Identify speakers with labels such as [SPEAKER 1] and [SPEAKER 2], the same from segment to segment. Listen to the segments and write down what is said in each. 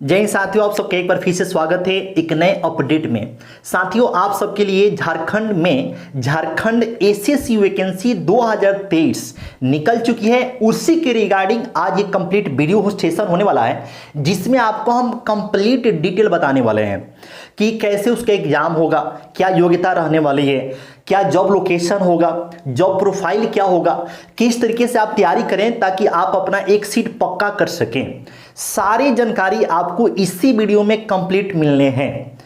[SPEAKER 1] जय हिंद साथियों, आप सबका एक बार फिर से स्वागत है एक नए अपडेट में। साथियों, आप सबके लिए झारखंड एसएससी वैकेंसी 2023 निकल चुकी है। उसी के रिगार्डिंग आज एक कंप्लीट वीडियो सेशन होने वाला है, जिसमें आपको हम कंप्लीट डिटेल बताने वाले हैं कि कैसे उसका एग्जाम होगा, क्या योग्यता रहने वाली है, क्या जॉब लोकेशन होगा, जॉब प्रोफाइल क्या होगा, किस तरीके से आप तैयारी करें ताकि आप अपना एक सीट पक्का कर सकें। सारी जानकारी आपको इसी वीडियो में कंप्लीट मिलने हैं,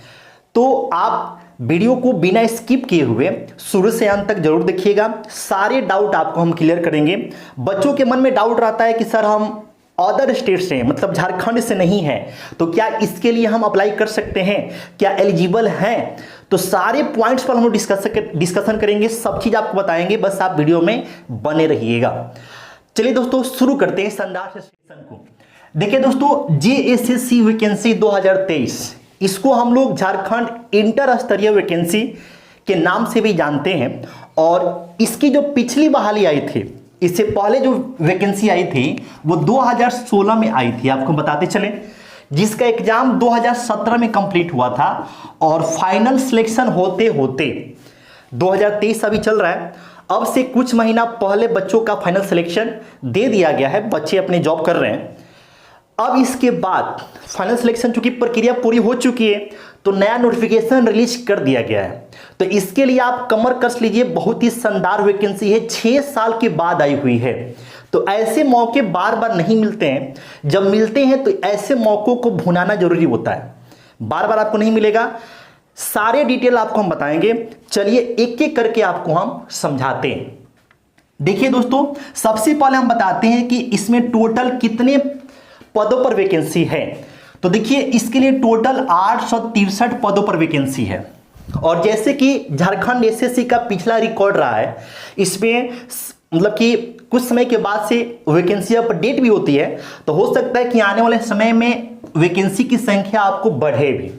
[SPEAKER 1] तो आप वीडियो को बिना स्किप किए हुए शुरू से अंत तक जरूर देखिएगा। सारे डाउट आपको हम क्लियर करेंगे। बच्चों के मन में डाउट रहता है कि सर हम अदर स्टेट से हैं, मतलब झारखंड से नहीं है, तो क्या इसके लिए हम अप्लाई कर सकते हैं, क्या एलिजिबल हैं? तो सारे पॉइंट्स पर हम लोग डिस्कशन करेंगे, सब चीज आपको बताएंगे। बस आप वीडियो में बने रहिएगा। चलिए दोस्तों, शुरू करते हैं शानदार से सेशन को। देखिए दोस्तों, जेएसएससी वैकेंसी 2023, इसको हम लोग झारखंड इंटर स्तरीय वैकेंसी के नाम से भी जानते हैं। और इसकी जो पिछली बहाली आई थी, इससे पहले जो वैकेंसी आई थी वो 2016 में आई थी, आपको बताते चले, जिसका एग्जाम 2017 में कंप्लीट हुआ था और फाइनल सिलेक्शन होते होते 2023 अभी चल रहा है। अब से कुछ महीना पहले बच्चों का फाइनल सिलेक्शन दे दिया गया है, बच्चे अपने जॉब कर रहे हैं। अब इसके बाद फाइनल सिलेक्शन चूंकि प्रक्रिया पूरी हो चुकी है, तो नया नोटिफिकेशन रिलीज कर दिया गया है। तो इसके लिए आप कमर कस लीजिए, बहुत ही शानदार वैकेंसी है, 6 साल के बाद आई हुई है। तो ऐसे मौके बार बार नहीं मिलते हैं, जब मिलते हैं तो ऐसे मौकों को भुनाना जरूरी होता है, बार बार आपको नहीं मिलेगा। सारे डिटेल आपको हम बताएंगे। चलिए एक एक करके आपको हम समझाते हैं। देखिए दोस्तों, सबसे पहले हम बताते हैं कि इसमें टोटल कितने पदों पर वैकेंसी है। तो देखिए, इसके लिए टोटल 863 पदों पर वैकेंसी है। और जैसे कि झारखंड एसएससी का पिछला रिकॉर्ड रहा है, इसमें मतलब कि कुछ समय के बाद से वैकेंसी अपडेट भी होती है, तो हो सकता है कि आने वाले समय में वैकेंसी की संख्या आपको बढ़े भी।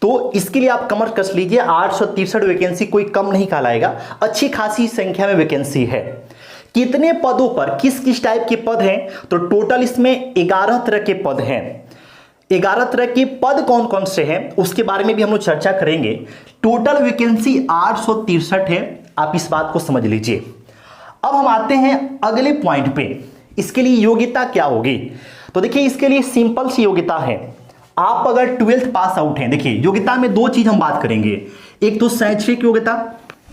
[SPEAKER 1] तो इसके लिए आप कमर कस लीजिए, 863 वैकेंसी कोई कम नहीं कहलाएगा, अच्छी खासी संख्या में वैकेंसी है। कितने पदों पर, किस किस टाइप के पद हैं, तो टोटल इसमें 11 तरह के पद हैं। 11 तरह के पद कौन कौन से हैं उसके बारे में भी हम लोग चर्चा करेंगे। टोटल वैकेंसी 863 है, आप इस बात को समझ लीजिए। अब हम आते हैं अगले पॉइंट पे, इसके लिए योग्यता क्या होगी। तो देखिए, इसके लिए सिंपल सी योग्यता है, आप अगर 12th पास आउट हैं। देखिए, योग्यता में दो चीज हम बात करेंगे, एक तो शैक्षणिक योग्यता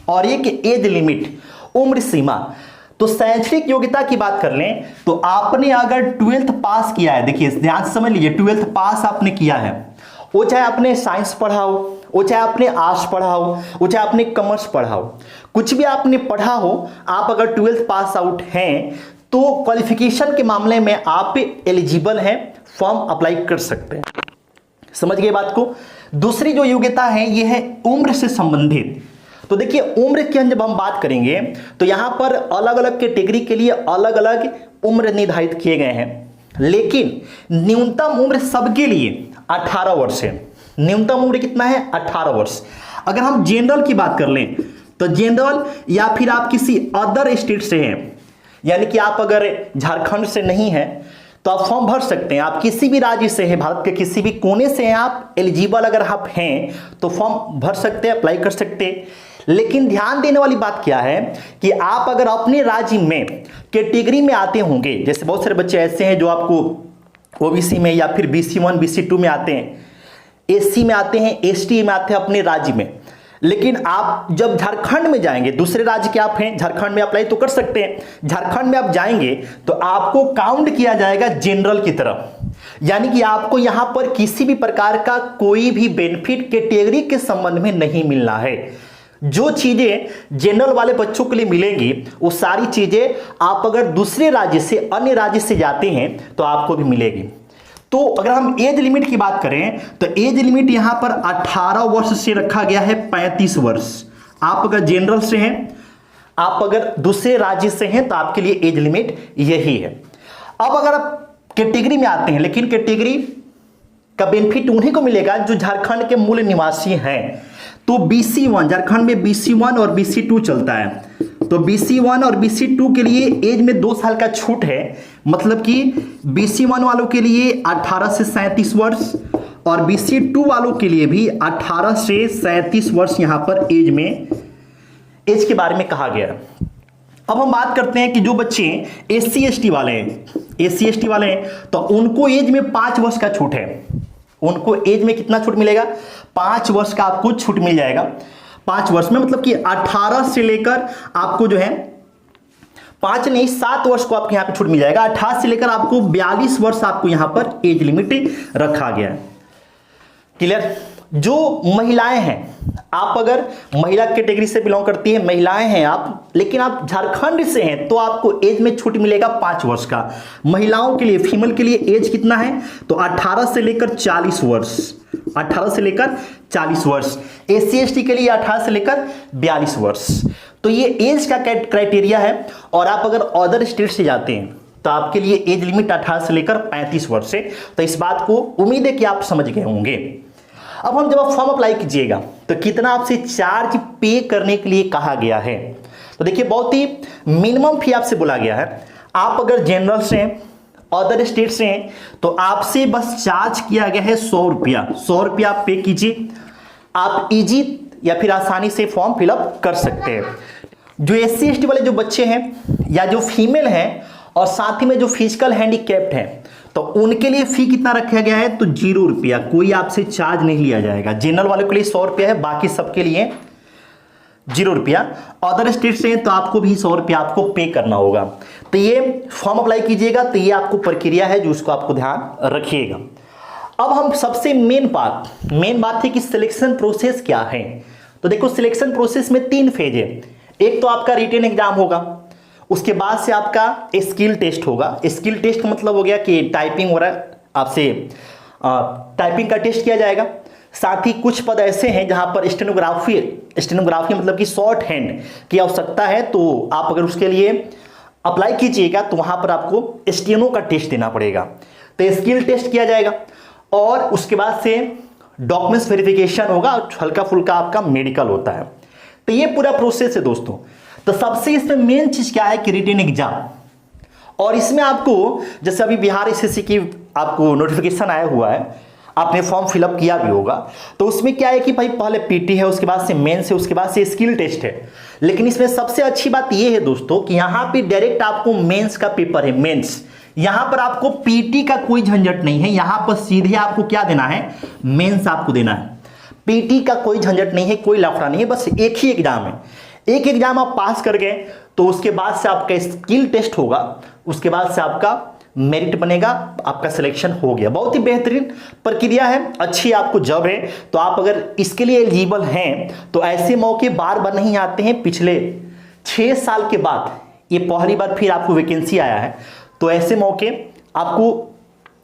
[SPEAKER 1] और एक एज लिमिट, उम्र सीमा। तो शैक्षणिक योग्यता की बात कर लें तो आपने अगर 12th पास किया है, देखिए ध्यान से समझ लीजिए, 12th पास आपने किया है, वो चाहे आपने साइंस पढ़ा हो, वो चाहे आपने आर्ट्स पढ़ा हो, वो चाहे आपने कॉमर्स पढ़ा हो, कुछ भी आपने पढ़ा हो, आप अगर 12th पास आउट हैं तो क्वालिफिकेशन के मामले में आप एलिजिबल हैं, फॉर्म अप्लाई कर सकते हैं। समझ गए बात को। दूसरी जो योग्यता है ये है उम्र से संबंधित। तो देखिए, उम्र की जब हम बात करेंगे तो यहां पर अलग अलग कैटेगरी के लिए अलग अलग उम्र निर्धारित किए गए हैं, लेकिन न्यूनतम उम्र सबके लिए 18 वर्ष है। न्यूनतम उम्र कितना है? 18 वर्ष। अगर हम जनरल की बात कर लें तो जनरल, या फिर आप किसी अदर स्टेट से हैं, यानी कि आप अगर झारखंड से नहीं हैं तो आप फॉर्म भर सकते हैं। आप किसी भी राज्य से हैं, भारत के किसी भी कोने से हैं, आप एलिजिबल अगर आप हैं तो फॉर्म भर सकते हैं, अप्लाई कर सकते हैं। लेकिन ध्यान देने वाली बात क्या है कि आप अगर अपने राज्य में कैटेगरी में आते होंगे, जैसे बहुत सारे बच्चे ऐसे हैं जो आपको ओबीसी में या फिर BC1 BC2 में आते हैं, SC में आते हैं, ST में आते हैं अपने राज्य में, लेकिन आप जब झारखंड में जाएंगे, दूसरे राज्य के आप हैं, झारखंड में अप्लाई तो कर सकते हैं, झारखंड में आप जाएंगे तो आपको काउंट किया जाएगा जनरल की तरफ, यानी कि आपको यहां पर किसी भी प्रकार का कोई भी बेनिफिट कैटेगरी के संबंध में नहीं मिलना है। जो चीजें जनरल वाले बच्चों के लिए मिलेंगी वो सारी चीजें आप अगर दूसरे राज्य से, अन्य राज्य से जाते हैं तो आपको भी मिलेगी। तो अगर हम एज लिमिट की बात करें तो एज लिमिट यहां पर 18 वर्ष से रखा गया है 35 वर्ष। आप अगर जनरल से हैं, आप अगर दूसरे राज्य से हैं तो आपके लिए एज लिमिट यही है। अब अगर आप कैटेगरी में आते हैं, लेकिन कैटेगरी का बेनिफिट उन्हीं को मिलेगा जो झारखंड के मूल निवासी हैं। तो BC1, झारखंड में BC1 और BC2 चलता है, तो BC1 और BC2 के लिए एज में 2 साल का छूट है। मतलब कि BC1 वालों के लिए 18 से 37 वर्ष और BC2 वालों के लिए भी 18 से 37 वर्ष यहां पर एज के बारे में कहा गया है। अब हम बात करते हैं कि जो बच्चे SC/ST वाले हैं तो उनको एज में 5 वर्ष का छूट है। उनको एज में कितना छूट मिलेगा? 5 वर्ष का आपको छूट मिल जाएगा। 5 वर्ष में मतलब कि 18 से लेकर आपको जो है 5 नहीं 7 वर्ष को आपको यहां पे छूट मिल जाएगा। 18 से लेकर आपको 42 वर्ष आपको यहां पर एज लिमिट रखा गया है। क्लियर? जो महिलाएं हैं, आप अगर महिला कैटेगरी से बिलोंग करती है, महिलाएं हैं आप, लेकिन आप झारखंड से हैं तो आपको एज में छूट मिलेगा 5 वर्ष का। महिलाओं के लिए, फीमेल के लिए एज कितना है? तो 18 से लेकर 40 वर्ष। 18 से लेकर 40 वर्ष। SC/ST के लिए 18 से लेकर 42 वर्ष। तो ये एज का क्राइटेरिया है। और आप अगर अदर स्टेट से जाते हैं तो आपके लिए एज लिमिट 18 से लेकर 35 वर्ष है। तो इस बात को उम्मीद है कि आप समझ गए होंगे। अब हम जब आप फॉर्म अप्लाई कीजिएगा तो कितना आपसे चार्ज पे करने के लिए कहा गया है? तो देखिए, बहुत ही मिनिमम फी आपसे बोला गया है। आप अगर जनरल से हैं, अदर स्टेट से हैं, तो आपसे बस चार्ज किया गया है 100 रुपया। 100 रुपया आप पे कीजिए। आप इजी या फिर आसानी से फॉर्म फिलअप कर सकते हैं। जो SC/ST वाले जो बच्चे हैं या जो फीमेल हैं और साथ ही में जो फिजिकल हैंडीकैप्ड हैं, तो उनके लिए फी कितना रखा गया है? तो 0 रुपया। कोई आपसे चार्ज नहीं लिया जाएगा। जनरल वालों के लिए 100 रुपया है, बाकी सबके लिए 0 रुपया। अदर स्टेट से हैं तो आपको भी 100 रुपया आपको पे करना होगा। तो ये फॉर्म अप्लाई कीजिएगा तो ये आपको प्रक्रिया है जो उसको आपको ध्यान रखिएगा। अब हम सबसे मेन बात है कि सिलेक्शन प्रोसेस क्या है। तो देखो, सिलेक्शन प्रोसेस में 3 फेज है। एक तो आपका रिटन एग्जाम होगा, उसके बाद से आपका स्किल टेस्ट होगा। स्किल टेस्ट का मतलब हो गया कि टाइपिंग वगैरह आपसे टाइपिंग का टेस्ट किया जाएगा। साथ ही कुछ पद ऐसे हैं जहां पर स्टेनोग्राफी मतलब कि शॉर्ट हैंड की आवश्यकता है, तो आप अगर उसके लिए अप्लाई कीजिएगा तो वहां पर आपको स्टेनो का टेस्ट देना पड़ेगा। तो स्किल टेस्ट किया जाएगा और उसके बाद से डॉक्यूमेंट्स वेरिफिकेशन होगा और हल्का फुल्का आपका मेडिकल होता है। तो ये पूरा प्रोसेस है दोस्तों। तो सबसे इसमें मेन चीज क्या है कि रिटन एग्जाम। और इसमें आपको जैसे अभी बिहार SSC की आपको नोटिफिकेशन आया हुआ है, आपने फॉर्म फिलअप किया भी होगा, तो उसमें क्या है कि भाई पहले PT है, उसके बाद से मेंस है, उसके बाद से स्किल टेस्ट है। लेकिन इसमें सबसे अच्छी बात यह है दोस्तों कि यहां पे डायरेक्ट आपको मेंस का पेपर है। मेंस यहां पर आपको PT का कोई झंझट नहीं है। यहां पर सीधे आपको क्या देना है? मेंस आपको देना है। PT का कोई झंझट नहीं है, कोई लफड़ा नहीं है, बस एक ही एग्जाम है। एक एग्जाम आप पास कर गए तो उसके बाद से आपका स्किल टेस्ट होगा, उसके बाद से आपका मेरिट बनेगा, आपका सिलेक्शन हो गया। बहुत ही बेहतरीन प्रक्रिया है, अच्छी आपको जॉब है। तो आप अगर इसके लिए एलिजिबल हैं तो ऐसे मौके बार बार नहीं आते हैं। पिछले 6 साल के बाद ये पहली बार फिर आपको वैकेंसी आया है, तो ऐसे मौके आपको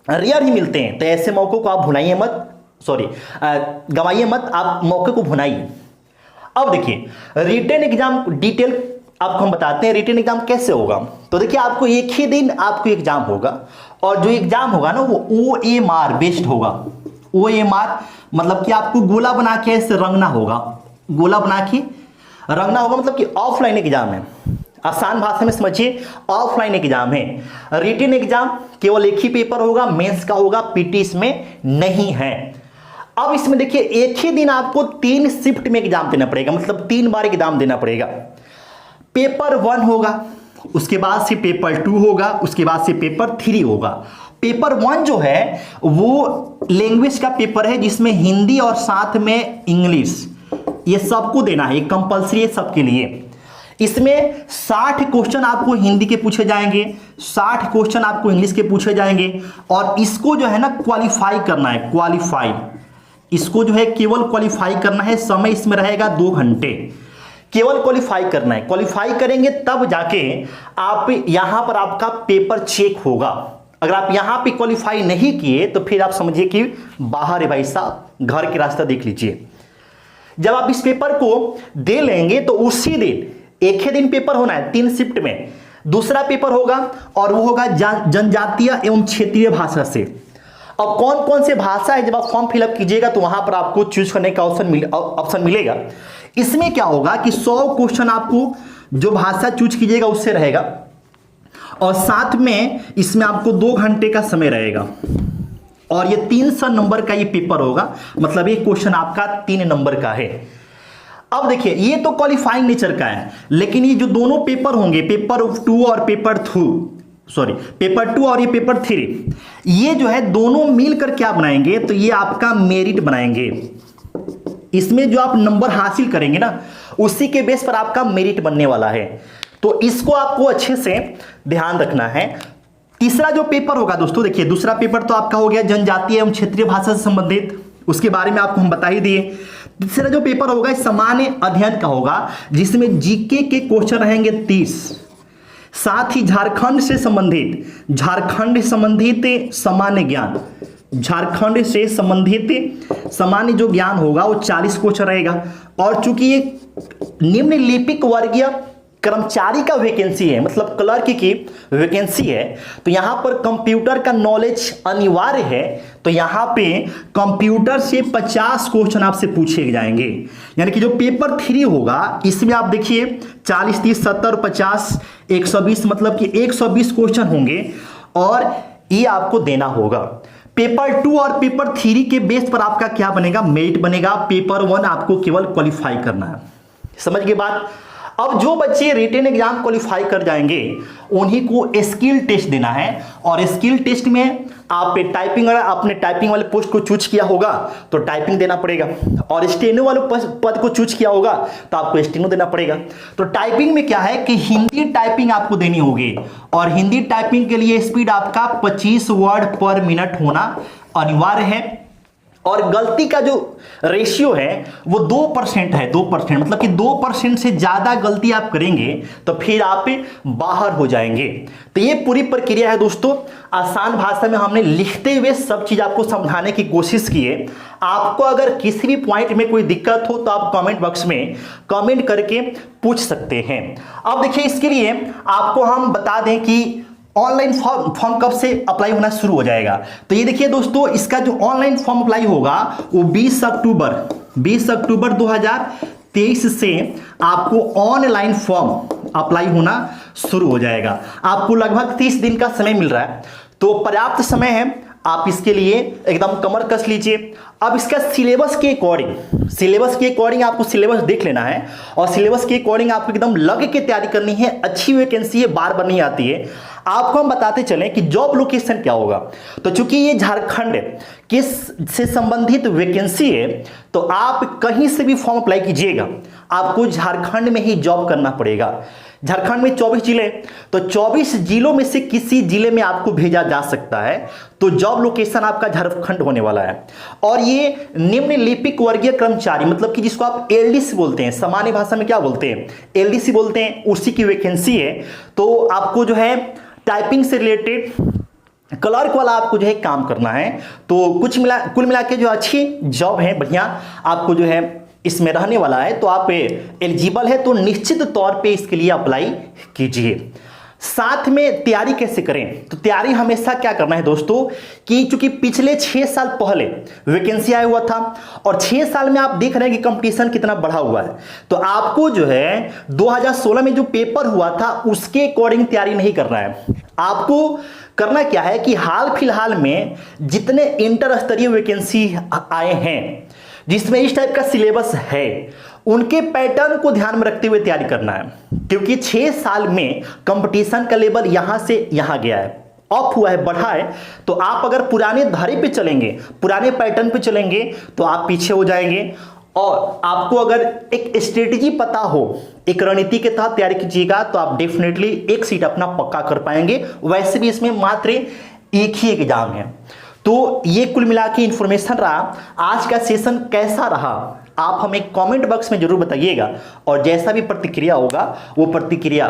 [SPEAKER 1] रेयर ही मिलते हैं। तो ऐसे मौकों को आप गंवाइए मत, आप मौके को भुनाइए। अब देखिए, रिटन एग्जाम डिटेल आपको हम बताते हैं। रिटन एग्जाम कैसे होगा? तो देखिए, आपको एक ही दिन आपको एग्जाम होगा और जो एग्जाम होगा ना वो OMR बेस्ड होगा। OMR मतलब कि आपको गोला बना के ऐसे रंगना होगा। गोला बना के रंगना होगा मतलब कि ऑफलाइन एग्जाम है। आसान भाषा में समझिए, ऑफलाइन एग्जाम है। रिटन एग्जाम केवल एक ही पेपर होगा, मेंस का होगा, PT इसमें नहीं है। अब इसमें देखिए, एक ही दिन आपको 3 शिफ्ट में एग्जाम देना पड़ेगा, मतलब 3 बार एग्जाम देना पड़ेगा। पेपर 1 होगा, उसके बाद से पेपर 2 होगा, उसके बाद से पेपर 3 होगा। पेपर 1 जो है वो लैंग्वेज का पेपर है, जिसमें हिंदी और साथ में इंग्लिश ये सबको देना है, कंपलसरी है सबके लिए। इसमें 60 क्वेश्चन आपको हिंदी के पूछे जाएंगे, 60 क्वेश्चन आपको इंग्लिश के पूछे जाएंगे। और इसको जो है ना क्वालिफाई करना है, इसको जो है केवल क्वालिफाई करना है। समय इसमें रहेगा 2 घंटे, केवल क्वालिफाई करना है। क्वालिफाई करेंगे तब जाके आप यहां पर आपका पेपर चेक होगा। अगर आप यहां पे क्वालिफाई नहीं किए तो फिर आप समझिए कि बाहर है भाई साहब, घर के रास्ता देख लीजिए। जब आप इस पेपर को दे लेंगे तो उसी दिन, एक ही दिन पेपर होना है 3 शिफ्ट में। दूसरा पेपर होगा और वो होगा जनजातीय एवं क्षेत्रीय भाषा से। अब कौन कौन से भाषा है, जब आप फॉर्म फिलअप कीजिएगा तो वहां पर आपको चूज करने का ऑप्शन मिलेगा। इसमें क्या होगा कि 100 क्वेश्चन आपको जो भाषा चूज कीजिएगा उससे रहेगा, और साथ में इसमें आपको 2 घंटे का समय रहेगा और ये 300 नंबर का ये पेपर होगा, मतलब ये क्वेश्चन आपका 3 नंबर का है। अब देखिए ये तो क्वालिफाइंग नेचर का है, लेकिन ये जो दोनों पेपर होंगे, पेपर 2 और पेपर 2 और ये पेपर 3, ये जो है दोनों मिलकर क्या बनाएंगे, तो ये आपका मेरिट बनाएंगे। इसमें जो आप नंबर हासिल करेंगे ना, उसी के बेस पर आपका मेरिट बनने वाला है। तो इसको आपको अच्छे से ध्यान रखना है। तीसरा जो पेपर होगा दोस्तों, देखिए दूसरा पेपर तो आपका हो गया जनजातीय एवं क्षेत्रीय भाषा से संबंधित, उसके बारे में आपको हम बता ही दिए। तीसरा जो पेपर होगा सामान्य अध्ययन का होगा, जिसमें जीके के क्वेश्चन रहेंगे 30, साथ ही झारखंड से संबंधित सामान्य ज्ञान, झारखंड से संबंधित सामान्य जो ज्ञान होगा वो 40 क्वेश्चन रहेगा। और चूंकि ये निम्नलिपिक वर्गीय कर्मचारी का वैकेंसी है, मतलब क्लर्क की वैकेंसी है, तो यहां पर कंप्यूटर का नॉलेज अनिवार्य है। तो यहां पे कंप्यूटर से 50 क्वेश्चन आपसे पूछे जाएंगे। यानी कि जो पेपर 3 होगा इसमें आप देखिए 40, 30, 70, 50, 120, मतलब कि 120 क्वेश्चन होंगे और ये आपको देना होगा। पेपर 2 और पेपर 3 के बेस पर आपका क्या बनेगा, मेरिट बनेगा। पेपर 1 आपको केवल क्वालिफाई करना है। समझ गए बात। अब जो बच्चे रिटन एग्जाम क्वालिफाई कर जाएंगे उन्हीं को स्किल टेस्ट देना है, और स्किल टेस्ट में आप टाइपिंग, अगर आपने टाइपिंग वाले पोस्ट को चूज किया होगा तो टाइपिंग देना पड़ेगा, और स्टेनो वाले पद को चूज किया होगा तो आपको स्टेनो देना पड़ेगा। तो टाइपिंग में क्या है कि हिंदी टाइपिंग आपको देनी होगी, और हिंदी टाइपिंग के लिए स्पीड आपका 25 वर्ड पर मिनट होना अनिवार्य है। और गलती का जो रेशियो है वो 2% है, 2%, मतलब कि 2% से ज्यादा गलती आप करेंगे तो फिर आप बाहर हो जाएंगे। तो ये पूरी प्रक्रिया है दोस्तों। आसान भाषा में हमने लिखते हुए सब चीज आपको समझाने की कोशिश की है। आपको अगर किसी भी पॉइंट में कोई दिक्कत हो तो आप कमेंट बॉक्स में कमेंट करके पूछ सकते हैं। अब देखिए इसके लिए आपको हम बता दें कि ऑनलाइन फॉर्म कब से अप्लाई होना शुरू हो जाएगा। तो ये देखिए दोस्तों, इसका जो ऑनलाइन फॉर्म अप्लाई होगा वो 20 अक्टूबर 2023 से आपको ऑनलाइन फॉर्म अप्लाई होना शुरू हो जाएगा। आपको लगभग 30 दिन का समय मिल रहा है, तो पर्याप्त समय है। आप इसके लिए एकदम कमर कस लीजिए। अब इसका सिलेबस के अकॉर्डिंग आपको सिलेबस देख लेना है, और सिलेबस के अकॉर्डिंग आपको एकदम लग के तैयारी करनी है। अच्छी वैकेंसी है, बार बार नहीं आती है। आपको हम बताते चलें कि जॉब लोकेशन क्या होगा। तो चूंकि ये झारखंड किस से संबंधित वैकेंसी है, तो आप कहीं से भी फॉर्म अप्लाई कीजिएगा, आपको झारखंड में ही जॉब करना पड़ेगा। झारखंड में 24 जिले, तो 24 जिलों में से किसी जिले में आपको भेजा जा सकता है। तो जॉब लोकेशन आपका झारखंड होने वाला है। और ये निम्नलिपिक वर्गीय कर्मचारी, मतलब कि जिसको आप एलडीसी बोलते हैं, सामान्य भाषा में क्या बोलते हैं, एलडीसी बोलते हैं, उसी की वैकेंसी है। तो आपको जो है टाइपिंग से रिलेटेड क्लर्क वाला आपको जो है काम करना है। तो कुल मिला के जो अच्छी जॉब है, बढ़िया आपको जो है इसमें रहने वाला है। तो आप एलिजिबल है तो निश्चित तौर पे इसके लिए अप्लाई कीजिए। साथ में तैयारी कैसे करें, तो तैयारी हमेशा क्या करना है दोस्तों कि चूंकि पिछले 6 साल पहले वैकेंसी आया हुआ था, और 6 साल में आप देख रहे हैं कि कंपटीशन कितना बढ़ा हुआ है। तो आपको जो है 2016 में जो पेपर हुआ था उसके अकॉर्डिंग तैयारी नहीं करना है। आपको करना क्या है कि हाल फिलहाल में जितने इंटर स्तरीय वैकेंसी आए हैं जिसमें इस टाइप का सिलेबस है, उनके पैटर्न को ध्यान में रखते हुए तैयारी करना है। क्योंकि 6 साल में कंपटीशन का लेवल यहां से यहां गया है, अप हुआ है, बढ़ा है। तो आप अगर पुराने धारे पे चलेंगे, पुराने पैटर्न पे चलेंगे तो आप पीछे हो जाएंगे। और आपको अगर एक स्ट्रेटेजी पता हो, एक रणनीति के तहत तैयारी कीजिएगा, तो आप डेफिनेटली एक सीट अपना पक्का कर पाएंगे। वैसे भी इसमें मात्र एक ही एग्जाम है। तो ये कुल मिला के इंफॉर्मेशन रहा। आज का सेशन कैसा रहा आप हमें कमेंट बॉक्स में जरूर बताइएगा, और जैसा भी प्रतिक्रिया होगा वो प्रतिक्रिया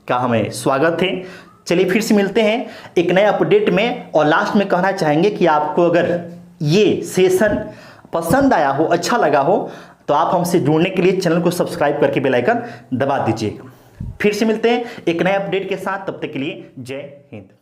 [SPEAKER 1] का हमें स्वागत है। चलिए फिर से मिलते हैं एक नए अपडेट में। और लास्ट में कहना चाहेंगे कि आपको अगर ये सेशन पसंद आया हो, अच्छा लगा हो, तो आप हमसे जुड़ने के लिए चैनल को सब्सक्राइब करके बेल आइकन दबा दीजिएगा। फिर से मिलते हैं एक नए अपडेट के साथ, तब तक के लिए जय हिंद।